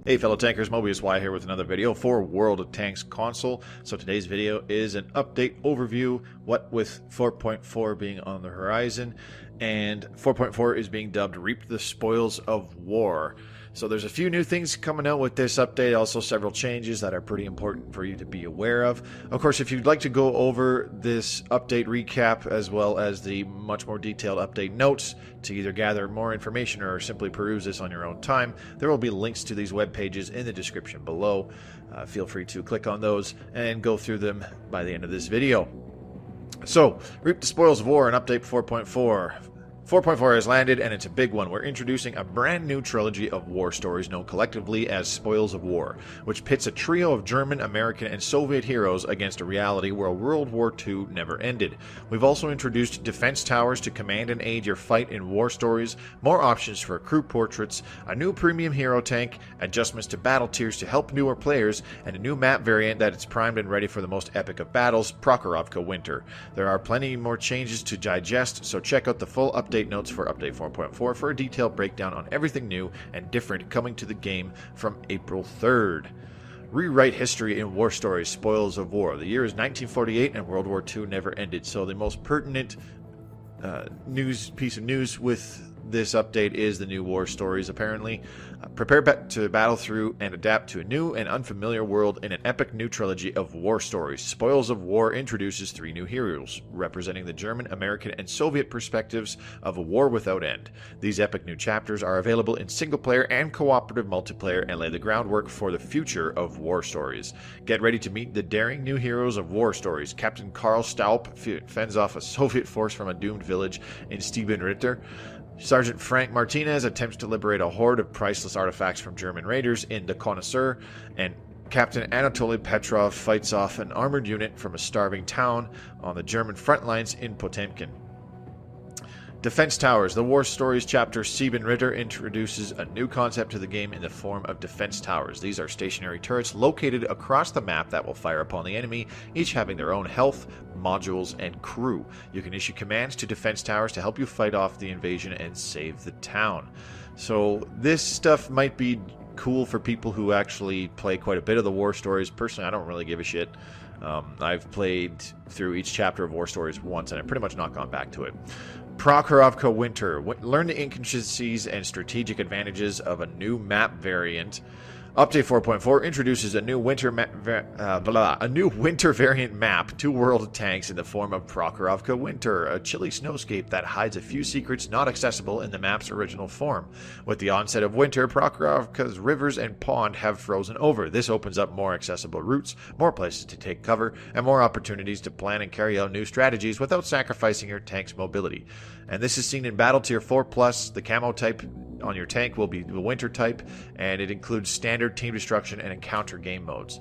Hey fellow tankers, Mobius Y here with another video for World of Tanks console. So today's video is an update overview, what with 4.4 being on the horizon, and 4.4 is being dubbed Reap the Spoils of War. So there's a few new things coming out with this update, also several changes that are pretty important for you to be aware of. Of course, if you'd like to go over this update recap as well as the much more detailed update notes to either gather more information or simply peruse this on your own time, there will be links to these web pages in the description below. Feel free to click on those and go through them by the end of this video. So, Reap the Spoils of War and Update 4.4. 4.4 has landed, and it's a big one. We're introducing a brand new trilogy of war stories known collectively as Spoils of War, which pits a trio of German, American, and Soviet heroes against a reality where World War II never ended. We've also introduced defense towers to command and aid your fight in war stories, more options for crew portraits, a new premium hero tank, adjustments to battle tiers to help newer players, and a new map variant that is primed and ready for the most epic of battles, Prokhorovka Winter. There are plenty more changes to digest, so check out the full update notes for Update 4.4 for a detailed breakdown on everything new and different coming to the game from April 3rd. Rewrite history in war stories, Spoils of War. The year is 1948 and World War II never ended, so the most pertinent piece of news with this update is the new war stories, apparently. Prepare to battle through and adapt to a new and unfamiliar world in an epic new trilogy of war stories. Spoils of War introduces 3 new heroes, representing the German, American, and Soviet perspectives of a war without end. These epic new chapters are available in single-player and cooperative multiplayer and lay the groundwork for the future of war stories. Get ready to meet the daring new heroes of war stories. Captain Karl Staup fends off a Soviet force from a doomed village in Stiebenritter. Sergeant Frank Martinez attempts to liberate a horde of priceless artifacts from German raiders in The Connoisseur, and Captain Anatoly Petrov fights off an armored unit from a starving town on the German front lines in Potemkin. Defense Towers. The War Stories chapter Siebenritter introduces a new concept to the game in the form of defense towers. These are stationary turrets located across the map that will fire upon the enemy, each having their own health, modules, and crew. You can issue commands to defense towers to help you fight off the invasion and save the town. So this stuff might be cool for people who actually play quite a bit of the War Stories. Personally, I don't really give a shit. I've played through each chapter of War Stories once, and I've pretty much not gone back to it. Prokhorovka Winter. Learn the intricacies and strategic advantages of a new map variant. Update 4.4 introduces a new winter variant map to World of Tanks in the form of Prokhorovka Winter, a chilly snowscape that hides a few secrets not accessible in the map's original form. With the onset of winter, Prokhorovka's rivers and pond have frozen over. This opens up more accessible routes, more places to take cover, and more opportunities to plan and carry out new strategies without sacrificing your tank's mobility. And this is seen in Battle Tier 4+. The camo type on your tank will be the winter type, and it includes standard, team destruction, and encounter game modes.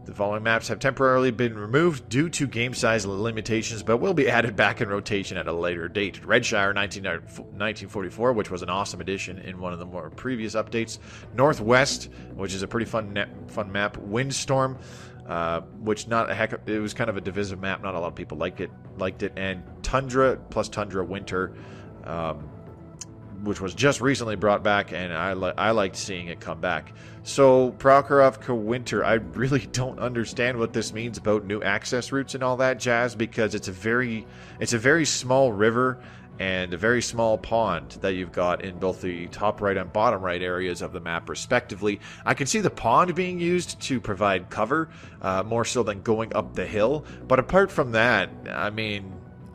The following maps have temporarily been removed due to game size limitations, but will be added back in rotation at a later date. Redshire 1944, which was an awesome addition in one of the more previous updates. Northwest, which is a pretty fun map. Windstorm, which it was kind of a divisive map. Not a lot of people liked it. And Tundra plus Tundra Winter, which was just recently brought back, and I liked seeing it come back. So Prokhorovka Winter, I really don't understand what this means about new access routes and all that jazz, because it's a very small river and a very small pond that you've got in both the top right and bottom right areas of the map respectively. I can see the pond being used to provide cover, more so than going up the hill, but apart from that, I mean,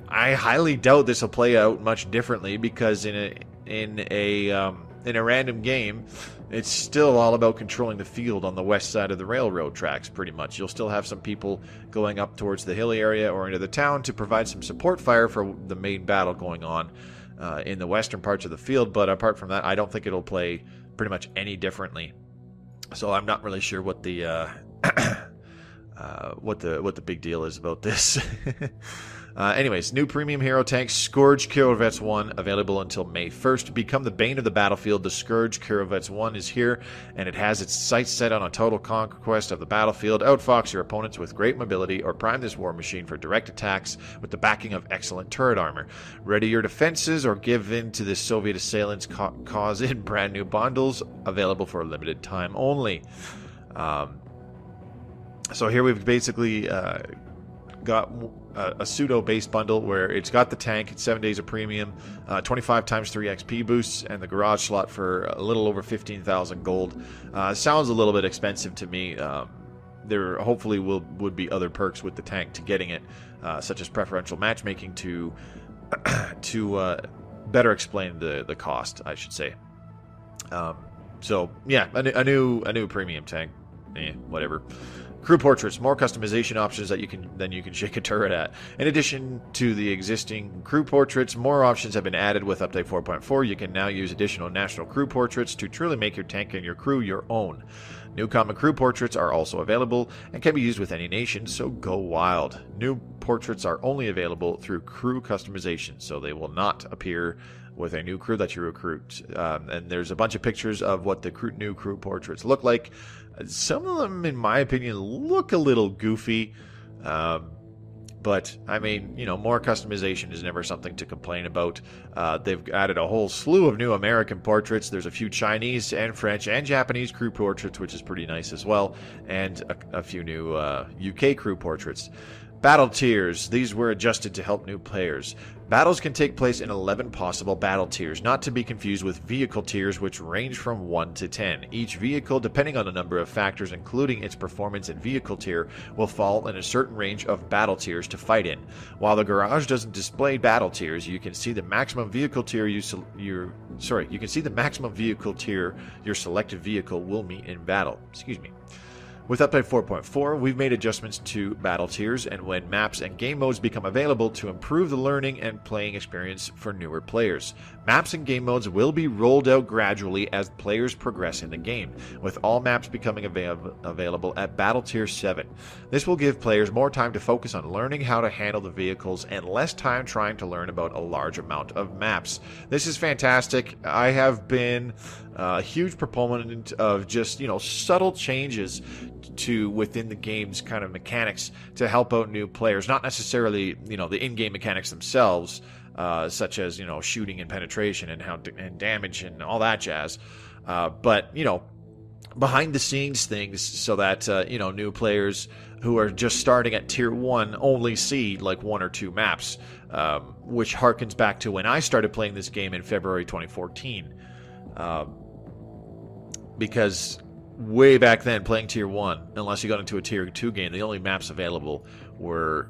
I highly doubt this will play out much differently, because in a random game, it's still all about controlling the field on the west side of the railroad tracks, pretty much. You'll still have some people going up towards the hilly area or into the town to provide some support fire for the main battle going on in the western parts of the field, but apart from that, I don't think it'll play pretty much any differently. So I'm not really sure what the what the big deal is about this. Anyways, new premium hero tank, Scourge Kirovets 1, available until May 1st. To become the bane of the battlefield, the Scourge Kirovets 1 is here, and it has its sights set on a total conquest of the battlefield. Outfox your opponents with great mobility, or prime this war machine for direct attacks with the backing of excellent turret armor. Ready your defenses, or give in to the Soviet assailants' cause in brand new bundles, available for a limited time only. So here we've basically got a pseudo-based bundle where it's got the tank, it's 7 days of premium, 25 times 3 XP boosts, and the garage slot for a little over 15,000 gold. Sounds a little bit expensive to me. There hopefully would be other perks with the tank to getting it, such as preferential matchmaking to better explain the cost, I should say. So yeah, a new premium tank. Whatever. Crew portraits, more customization options than you can shake a turret at. In addition to the existing crew portraits, more options have been added with update 4.4. You can now use additional national crew portraits to truly make your tank and your crew your own. New common crew portraits are also available and can be used with any nation, so go wild. New portraits are only available through crew customization, so they will not appear with a new crew that you recruit. And there's a bunch of pictures of what the new crew portraits look like. Some of them, in my opinion, look a little goofy. But, I mean, you know, more customization is never something to complain about. They've added a whole slew of new American portraits. There's a few Chinese and French and Japanese crew portraits, which is pretty nice as well. And a few new UK crew portraits. Battle tiers. These were adjusted to help new players. Battles can take place in 11 possible battle tiers, not to be confused with vehicle tiers, which range from 1 to 10. Each vehicle, depending on a number of factors, including its performance and vehicle tier, will fall in a certain range of battle tiers to fight in. While the garage doesn't display battle tiers, you can see the maximum vehicle tier your selected vehicle will meet in battle. Excuse me. With update 4.4, we've made adjustments to battle tiers and when maps and game modes become available to improve the learning and playing experience for newer players. Maps and game modes will be rolled out gradually as players progress in the game, with all maps becoming available at Battle Tier 7. This will give players more time to focus on learning how to handle the vehicles and less time trying to learn about a large amount of maps. This is fantastic. I have been a huge proponent of just, you know, subtle changes to within the game's kind of mechanics to help out new players. Not necessarily, you know, the in-game mechanics themselves, such as, you know, shooting and penetration and damage and all that jazz. But, you know, behind the scenes things so that, you know, new players who are just starting at Tier 1 only see like 1 or 2 maps, which harkens back to when I started playing this game in February 2014. Because way back then, playing Tier 1, unless you got into a Tier 2 game, the only maps available were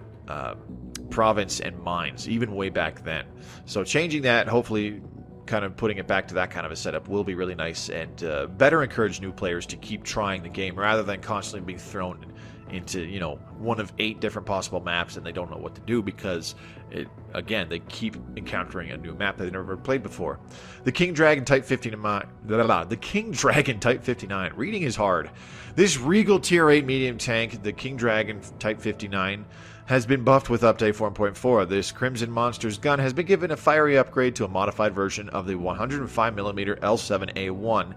Province and Mines, even way back then. So changing that, hopefully kind of putting it back to that kind of a setup will be really nice and better encourage new players to keep trying the game rather than constantly being thrown into, you know, one of 8 different possible maps and they don't know what to do because, they keep encountering a new map that they've never played before. The King Dragon Type 59. The King Dragon Type 59. Reading is hard. This Regal Tier 8 medium tank, the King Dragon Type 59, has been buffed with update 4.4. This Crimson Monsters gun has been given a fiery upgrade to a modified version of the 105mm L7A1,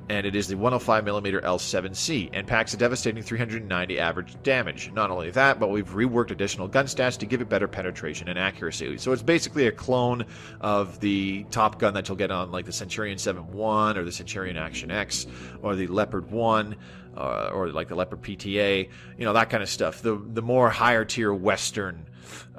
and it is the 105mm L7C, and packs a devastating 390 average damage. Not only that, but we've reworked additional gun stats to give it better penetration and accuracy. So it's basically a clone of the top gun that you'll get on like the Centurion 7-1 or the Centurion Action X or the Leopard 1 or like the Leopard PTA, you know, that kind of stuff. The more higher tier Western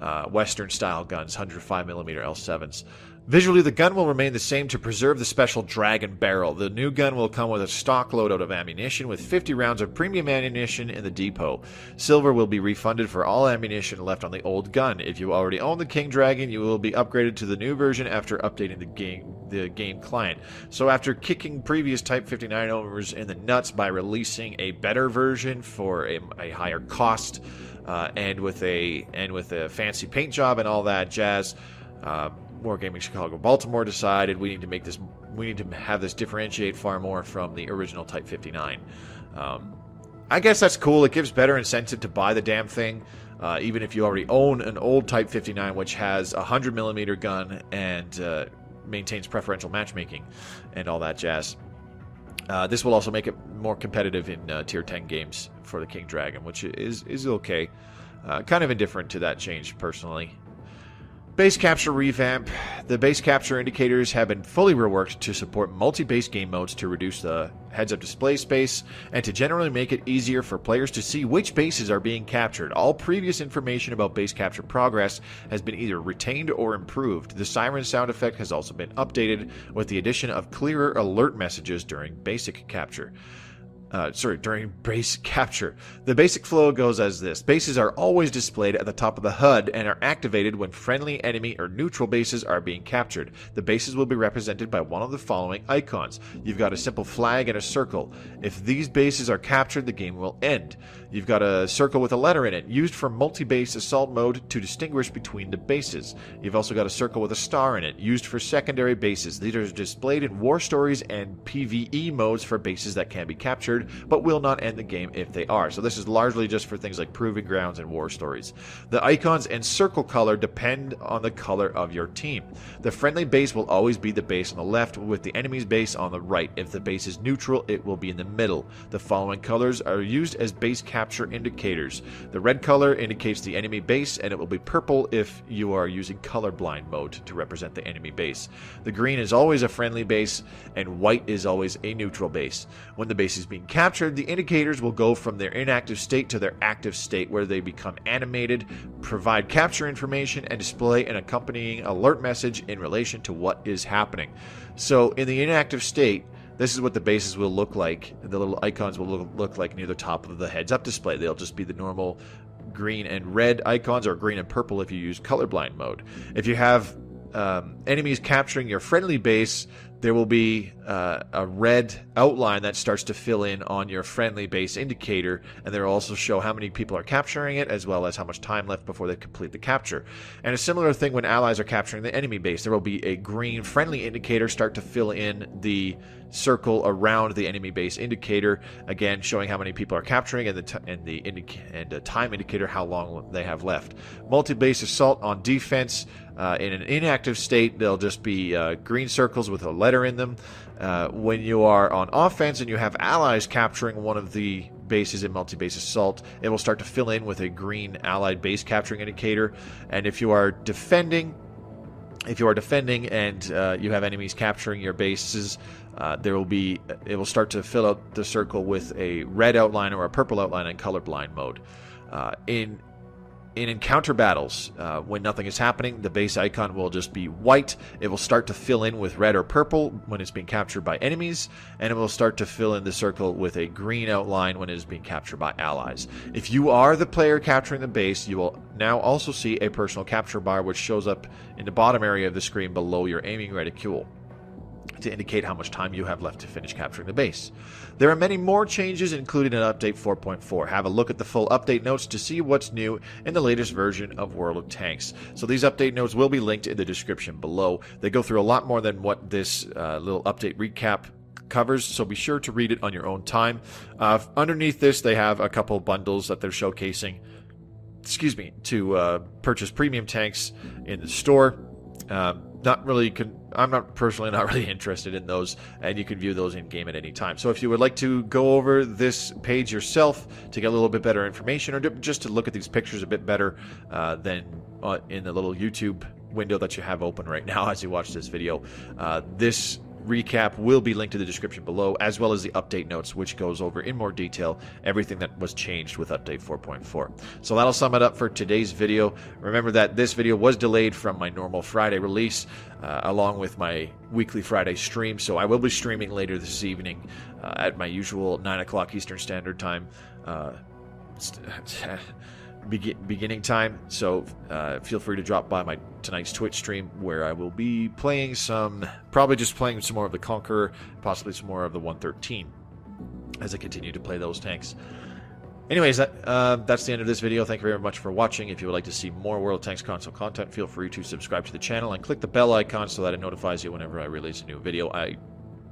style guns, 105mm L7s. Visually, the gun will remain the same to preserve the special Dragon barrel. The new gun will come with a stock loadout of ammunition with 50 rounds of premium ammunition in the depot. Silver will be refunded for all ammunition left on the old gun. If you already own the King Dragon, you will be upgraded to the new version after updating the game client. So after kicking previous Type 59 owners in the nuts by releasing a better version for a higher cost, and with a fancy paint job and all that jazz, Wargaming Chicago Baltimore decided we need to have this differentiate far more from the original Type 59. I guess that's cool. It gives better incentive to buy the damn thing, even if you already own an old Type 59, which has a 100mm gun and maintains preferential matchmaking and all that jazz. This will also make it more competitive in Tier 10 games for the King Dragon, which is okay. Kind of indifferent to that change, personally. Base capture revamp. The base capture indicators have been fully reworked to support multi-base game modes to reduce the heads-up display space and to generally make it easier for players to see which bases are being captured. All previous information about base capture progress has been either retained or improved. The siren sound effect has also been updated with the addition of clearer alert messages during basic capture. During base capture. The basic flow goes as this. Bases are always displayed at the top of the HUD and are activated when friendly, enemy, or neutral bases are being captured. The bases will be represented by one of the following icons. You've got a simple flag and a circle. If these bases are captured, the game will end. You've got a circle with a letter in it, used for multi-base assault mode to distinguish between the bases. You've also got a circle with a star in it, used for secondary bases. These are displayed in war stories and PvE modes for bases that can be captured, but will not end the game if they are. So this is largely just for things like Proving Grounds and War Stories. The icons and circle color depend on the color of your team. The friendly base will always be the base on the left, with the enemy's base on the right. If the base is neutral, it will be in the middle. The following colors are used as base capture indicators. The red color indicates the enemy base, and it will be purple if you are using colorblind mode to represent the enemy base. The green is always a friendly base, and white is always a neutral base. When the base is being captured, the indicators will go from their inactive state to their active state, where they become animated, provide capture information, and display an accompanying alert message in relation to what is happening. So in the inactive state, this is what the bases will look like. The little icons will look like near the top of the heads-up display. They'll just be the normal green and red icons, or green and purple if you use colorblind mode. If you have enemies capturing your friendly base, there will be a red outline that starts to fill in on your friendly base indicator, and there will also show how many people are capturing it, as well as how much time left before they complete the capture. And a similar thing when allies are capturing the enemy base. There will be a green friendly indicator start to fill in the circle around the enemy base indicator, again showing how many people are capturing, and the time indicator how long they have left. Multi-base assault on defense. In an inactive state, they'll just be green circles with a letter in them. When you are on offense and you have allies capturing one of the bases in multi-base assault, it will start to fill in with a green allied base capturing indicator. And if you are defending and you have enemies capturing your bases, it will start to fill out the circle with a red outline or a purple outline in colorblind mode. In encounter battles, when nothing is happening, the base icon will just be white. It will start to fill in with red or purple when it's being captured by enemies, and it will start to fill in the circle with a green outline when it is being captured by allies. If you are the player capturing the base, you will now also see a personal capture bar, which shows up in the bottom area of the screen below your aiming reticule, to indicate how much time you have left to finish capturing the base. There are many more changes included in Update 4.4. Have a look at the full update notes to see what's new in the latest version of World of Tanks. So these update notes will be linked in the description below. They go through a lot more than what this little update recap covers, so be sure to read it on your own time. Underneath this, they have a couple bundles that they're showcasing, to purchase premium tanks in the store. I'm personally not really interested in those, and you can view those in game at any time. So if you would like to go over this page yourself to get a little bit better information, or just to look at these pictures a bit better than in the little YouTube window that you have open right now as you watch this video, this recap will be linked in the description below, as well as the update notes, which goes over in more detail everything that was changed with Update 4.4. So that'll sum it up for today's video. Remember that this video was delayed from my normal Friday release, along with my weekly Friday stream, so I will be streaming later this evening at my usual 9 o'clock Eastern Standard Time beginning time. So feel free to drop by tonight's Twitch stream, where I will be playing probably just playing some more of the Conqueror, possibly some more of the 113 as I continue to play those tanks. Anyways, that's the end of this video. Thank you very much for watching. If you would like to see more World of Tanks console content, feel free to subscribe to the channel and click the bell icon so that it notifies you whenever I release a new video. I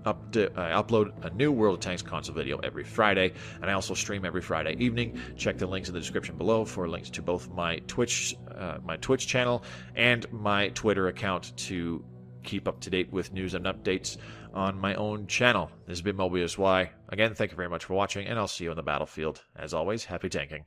upload a new World of Tanks console video every Friday, and I also stream every Friday evening. Check the links in the description below for links to both my Twitch channel and my Twitter account to keep up to date with news and updates on my own channel. This has been Mobius Y. Again, thank you very much for watching, and I'll see you on the battlefield. As always, happy tanking.